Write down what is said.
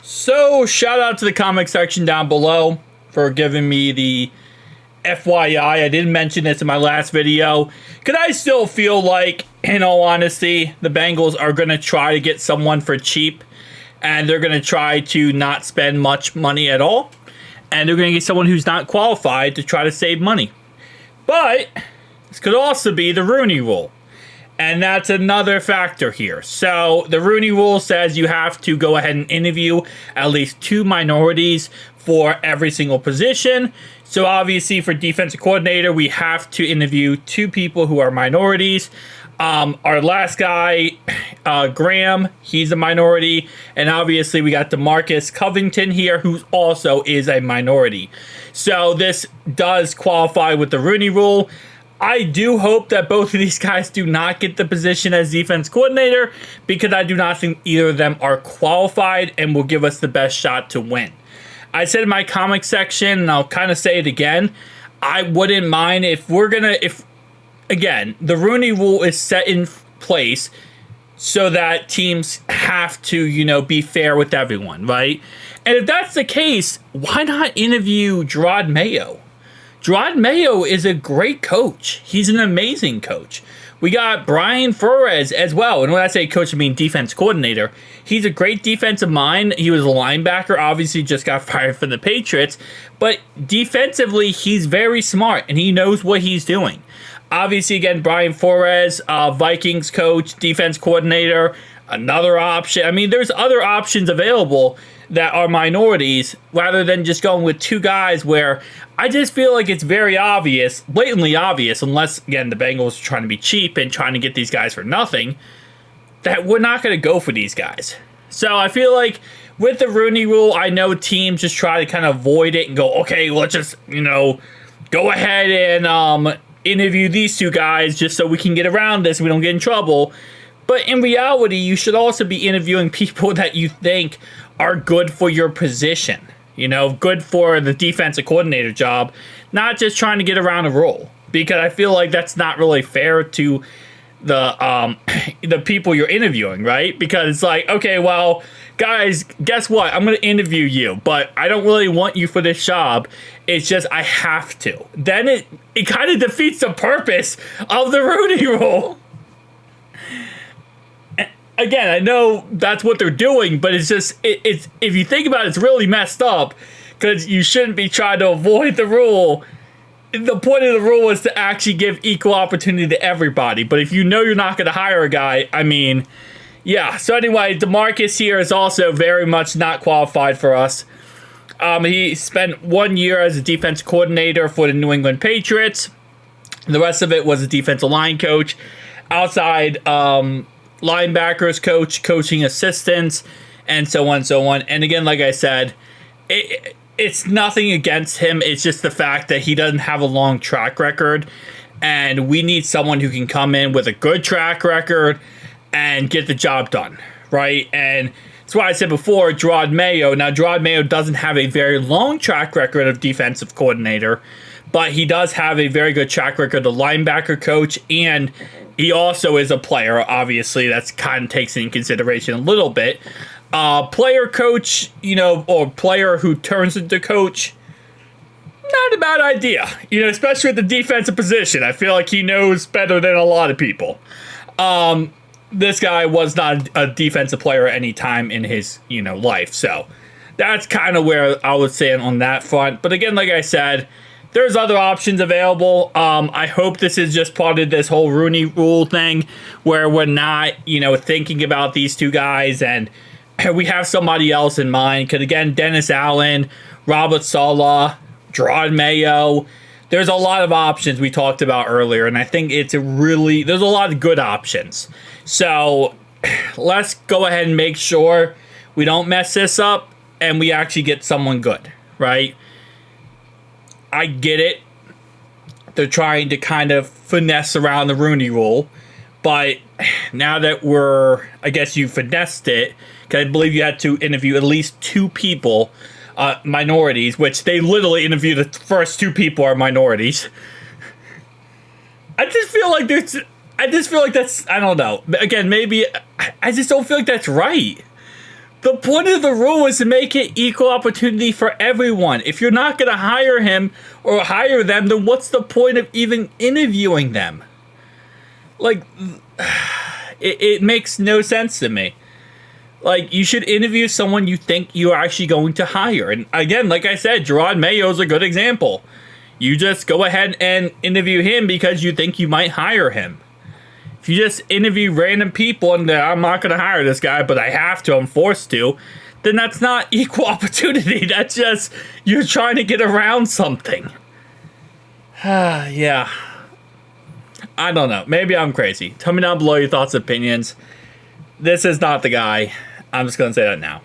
So, shout out to the comment section down below for giving me the FYI. I didn't mention this in my last video, because I still feel like, in all honesty, the Bengals are going to try to get someone for cheap, and they're going to try to not spend much money at all, and they're going to get someone who's not qualified to try to save money. But this could also be the Rooney Rule. And that's another factor here. So the Rooney Rule says you have to go ahead and interview at least 2 minorities for every single position. So obviously for defensive coordinator, we have to interview 2 people who are minorities. Our last guy, Graham, he's a minority. And obviously we got Demarcus Covington here, who also is a minority. So this does qualify with the Rooney Rule. I do hope that both of these guys do not get the position as defense coordinator, because I do not think either of them are qualified and will give us the best shot to win. I said in my comic section, and I'll kind of say it again, I wouldn't mind if again, the Rooney Rule is set in place so that teams have to, be fair with everyone, right? And if that's the case, why not interview Gerard Mayo? Gerard Mayo is a great coach. He's an amazing coach. We got Brian Flores as well. And when I say coach, I mean defense coordinator. He's a great defensive mind. He was a linebacker. Obviously, just got fired from the Patriots. But defensively, he's very smart, and he knows what he's doing. Obviously, again, Brian Flores, Vikings coach, defense coordinator, another option. I mean, there's other options available that are minorities, rather than just going with 2 guys where I just feel like it's very obvious, blatantly obvious, unless, again, the Bengals are trying to be cheap and trying to get these guys for nothing, that we're not going to go for these guys. So I feel like with the Rooney Rule, I know teams just try to kind of avoid it and go, okay, let's just, go ahead and interview these 2 guys just so we can get around this and we don't get in trouble. But in reality, you should also be interviewing people that you think are good for your position, good for the defensive coordinator job, not just trying to get around a rule, because I feel like that's not really fair to the people you're interviewing, right? Because it's like, okay, well, guys, guess what? I'm going to interview you, but I don't really want you for this job. It's just I have to. Then it kind of defeats the purpose of the Rooney Rule. Again, I know that's what they're doing, but it's just, it's if you think about it, it's really messed up, because you shouldn't be trying to avoid the rule. The point of the rule is to actually give equal opportunity to everybody. But if you know you're not going to hire a guy, I mean, yeah. So anyway, Demarcus here is also very much not qualified for us. He spent 1 year as a defense coordinator for the New England Patriots. The rest of it was a defensive line coach, outside linebackers coach, coaching assistants, and so on and so on. And again, like I said, it's nothing against him. It's just the fact that he doesn't have a long track record, and we need someone who can come in with a good track record and get the job done, right? And that's why I said before, Gerard Mayo. Now, Gerard Mayo doesn't have a very long track record of defensive coordinator, but he does have a very good track record of linebacker coach, and he also is a player. Obviously, that's kind of takes into consideration a little bit. Player coach, or player who turns into coach, not a bad idea. Especially with the defensive position. I feel like he knows better than a lot of people. This guy was not a defensive player at any time in his, life. So that's kind of where I would say on that front. But again, like I said, there's other options available. I hope this is just part of this whole Rooney Rule thing where we're not, thinking about these 2 guys and we have somebody else in mind. Because again, Dennis Allen, Robert Saleh, Gerard Mayo, there's a lot of options we talked about earlier. And I think there's a lot of good options. So let's go ahead and make sure we don't mess this up and we actually get someone good, right? I get it. They're trying to kind of finesse around the Rooney Rule. But now that I guess you finessed it, because I believe you had to interview at least 2 people, minorities, which they literally interview the first 2 people are minorities. I just feel like that's, I don't know. Again, maybe, I just don't feel like that's right. The point of the rule is to make it equal opportunity for everyone. If you're not going to hire him or hire them, then what's the point of even interviewing them? Like, it makes no sense to me. Like, you should interview someone you think you're actually going to hire. And again, like I said, Gerard Mayo is a good example. You just go ahead and interview him because you think you might hire him. If you just interview random people and I'm not going to hire this guy, but I have to, I'm forced to, then that's not equal opportunity. That's just, you're trying to get around something. Yeah. I don't know. Maybe I'm crazy. Tell me down below your thoughts and opinions. This is not the guy. I'm just going to say that now.